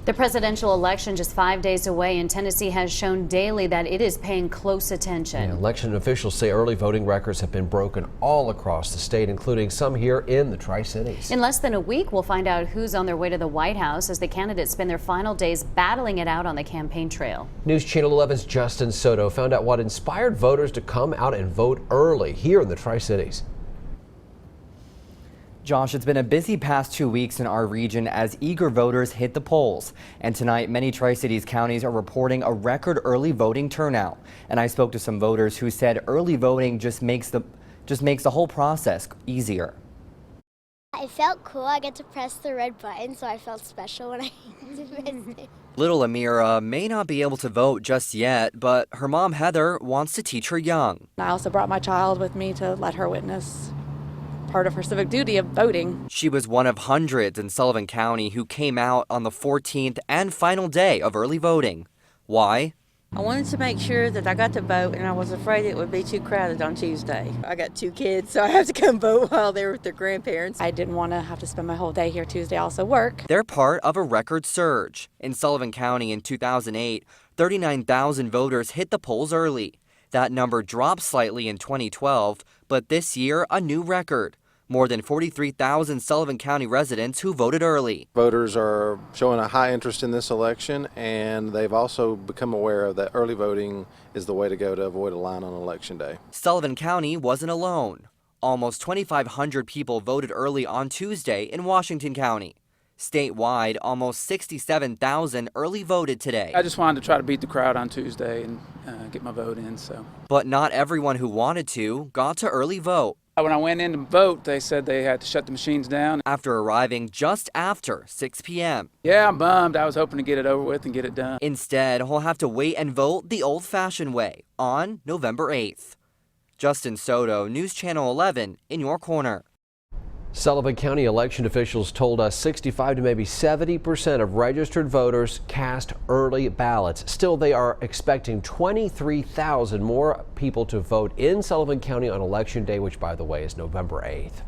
The presidential election just 5 days away, and Tennessee has shown daily that it is paying close attention. Election officials say early voting records have been broken all across the state, including some here in the Tri-Cities. In less than a week, we'll find out who's on their way to the White House as the candidates spend their final days battling it out on the campaign trail. News Channel 11's Justin Soto found out what inspired voters to come out and vote early here in the Tri-Cities. Josh, it's been a busy past 2 weeks in our region as eager voters hit the polls. And tonight, many Tri-Cities counties are reporting a record early voting turnout. And I spoke to some voters who said early voting just makes the whole process easier. I felt cool. I get to press the red button, so I felt special when I pressed it. Little Amira may not be able to vote just yet, but her mom Heather wants to teach her young. I also brought my child with me to let her witness part of her civic duty of voting. She was one of hundreds in Sullivan County who came out on the 14th and final day of early voting. Why? I wanted to make sure that I got to vote, and I was afraid it would be too crowded on Tuesday. I got 2 kids, so I have to come vote while they're with their grandparents. I didn't want to have to spend my whole day here Tuesday, also work. They're part of a record surge. In Sullivan County in 2008, 39,000 voters hit the polls early. That number dropped slightly in 2012, but this year a new record. More than 43,000 Sullivan County residents who voted early. Voters are showing a high interest in this election, and they've also become aware that early voting is the way to go to avoid a line on Election Day. Sullivan County wasn't alone. Almost 2,500 people voted early on Tuesday in Washington County. Statewide, almost 67,000 early voted today. I just wanted to try to beat the crowd on Tuesday and get my vote in. But not everyone who wanted to got to early vote. When I went in to vote, they said they had to shut the machines down. After arriving just after 6 p.m. Yeah, I'm bummed. I was hoping to get it over with and get it done. Instead, he'll have to wait and vote the old-fashioned way on November 8th. Justin Soto, News Channel 11, in your corner. Sullivan County election officials told us 65 to maybe 70% of registered voters cast early ballots. Still, they are expecting 23,000 more people to vote in Sullivan County on Election Day, which, by the way, is November 8th.